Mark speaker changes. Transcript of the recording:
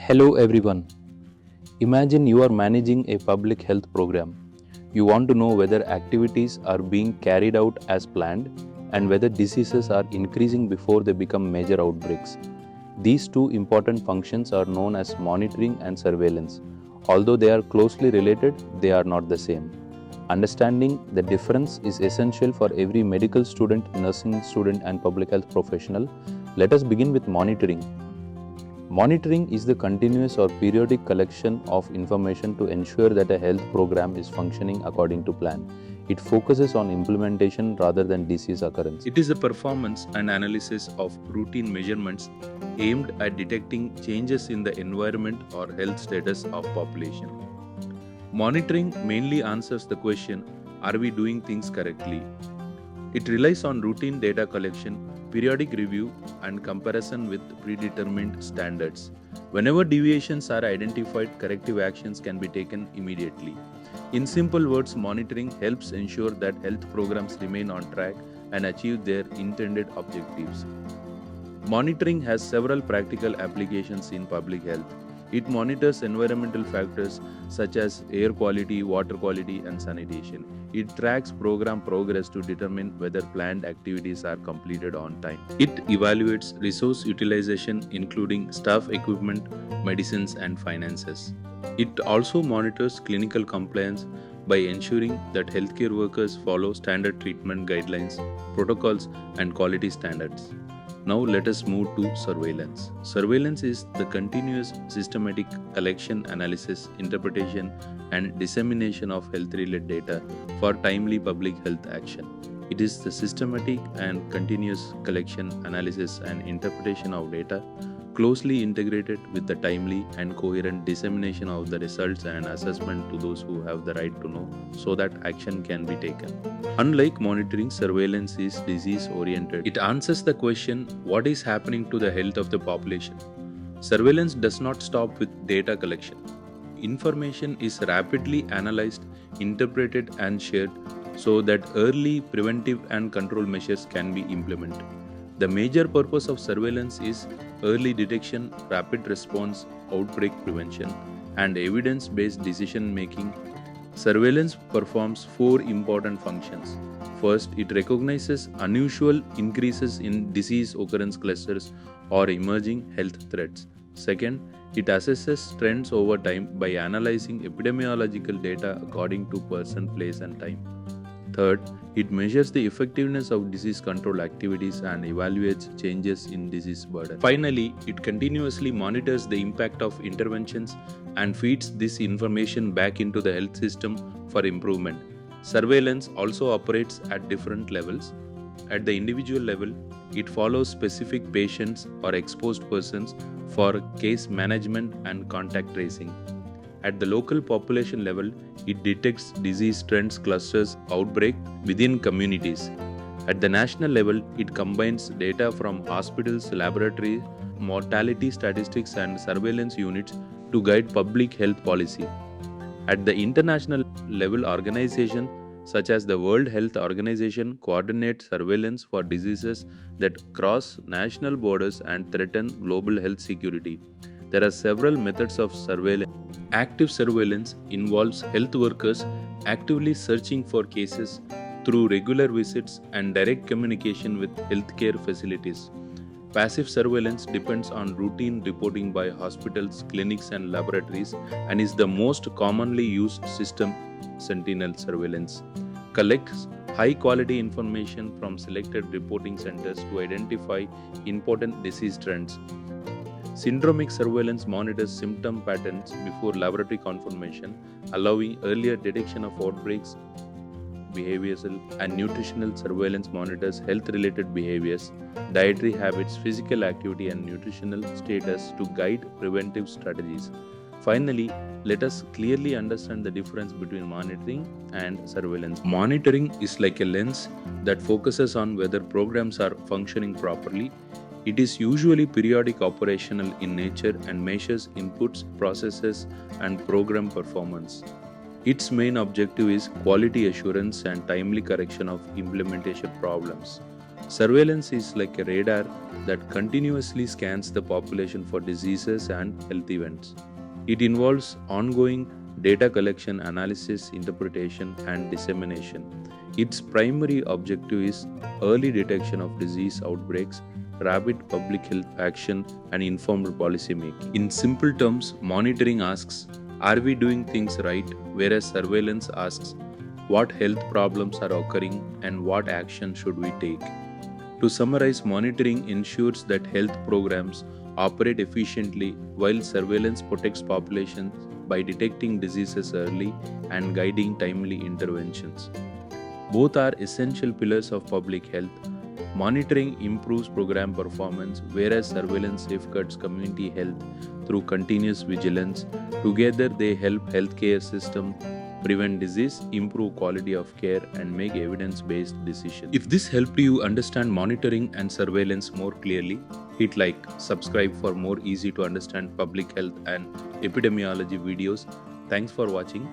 Speaker 1: Hello everyone. Imagine you are managing a public health program. You want to know whether activities are being carried out as planned and whether diseases are increasing before they become major outbreaks. These two important functions are known as monitoring and surveillance. Although they are closely related, they are not the same. Understanding the difference is essential for every medical student, nursing student, and public health professional. Let us begin with monitoring. Monitoring is the continuous or periodic collection of information to ensure that a health program is functioning according to plan. It focuses on implementation rather than disease occurrence.
Speaker 2: It is a performance and analysis of routine measurements aimed at detecting changes in the environment or health status of population. Monitoring mainly answers the question, are we doing things correctly? It relies on routine data collection, periodic review, and comparison with predetermined standards. Whenever deviations are identified, corrective actions can be taken immediately. In simple words, monitoring helps ensure that health programs remain on track and achieve their intended objectives. Monitoring has several practical applications in public health. It monitors environmental factors such as air quality, water quality, and sanitation. It tracks program progress to determine whether planned activities are completed on time. It evaluates resource utilization, including staff, equipment, medicines, and finances. It also monitors clinical compliance by ensuring that healthcare workers follow standard treatment guidelines, protocols, and quality standards. Now let us move to surveillance. Surveillance is the continuous systematic collection, analysis, interpretation, and dissemination of health-related data for timely public health action. It is the systematic and continuous collection, analysis, and interpretation of data closely integrated with the timely and coherent dissemination of the results and assessment to those who have the right to know so that action can be taken. Unlike monitoring, surveillance is disease-oriented. It answers the question, what is happening to the health of the population? Surveillance does not stop with data collection. Information is rapidly analyzed, interpreted, and shared so that early preventive and control measures can be implemented. The major purpose of surveillance is early detection, rapid response, outbreak prevention, and evidence-based decision-making. Surveillance performs four important functions. First, it recognizes unusual increases in disease occurrence clusters or emerging health threats. Second, it assesses trends over time by analyzing epidemiological data according to person, place, and time. Third, it measures the effectiveness of disease control activities and evaluates changes in disease burden. Finally, it continuously monitors the impact of interventions and feeds this information back into the health system for improvement. Surveillance also operates at different levels. At the individual level, it follows specific patients or exposed persons for case management and contact tracing. At the local population level, it detects disease trends, clusters, outbreak within communities. At the national level, it combines data from hospitals, laboratories, mortality statistics, and surveillance units to guide public health policy. At the international level, organizations such as the World Health Organization coordinate surveillance for diseases that cross national borders and threaten global health security. There are several methods of surveillance. Active surveillance involves health workers actively searching for cases through regular visits and direct communication with healthcare facilities. Passive surveillance depends on routine reporting by hospitals, clinics, and laboratories and is the most commonly used system. Sentinel Surveillance collects high-quality information from selected reporting centers to identify important disease trends. Syndromic surveillance monitors symptom patterns before laboratory confirmation, allowing earlier detection of outbreaks. Behavioral and nutritional surveillance monitors health-related behaviors, dietary habits, physical activity, and nutritional status to guide preventive strategies. Finally, let us clearly understand the difference between monitoring and surveillance. Monitoring is like a lens that focuses on whether programs are functioning properly. It is usually periodic, operational in nature, and measures inputs, processes, and program performance. Its main objective is quality assurance and timely correction of implementation problems. Surveillance is like a radar that continuously scans the population for diseases and health events. It involves ongoing data collection, analysis, interpretation, and dissemination. Its primary objective is early detection of disease outbreaks, rapid public health action, and informed policy making. In simple terms, monitoring asks, are we doing things right? Whereas surveillance asks, what health problems are occurring and what action should we take? To summarize, monitoring ensures that health programs operate efficiently while surveillance protects populations by detecting diseases early and guiding timely interventions. Both are essential pillars of public health. Monitoring improves program performance, whereas surveillance safeguards community health through continuous vigilance. Together, they help healthcare system prevent disease, improve quality of care, and make evidence-based decisions. If this helped you understand monitoring and surveillance more clearly, hit like, subscribe for more easy to understand public health and epidemiology videos. Thanks for watching.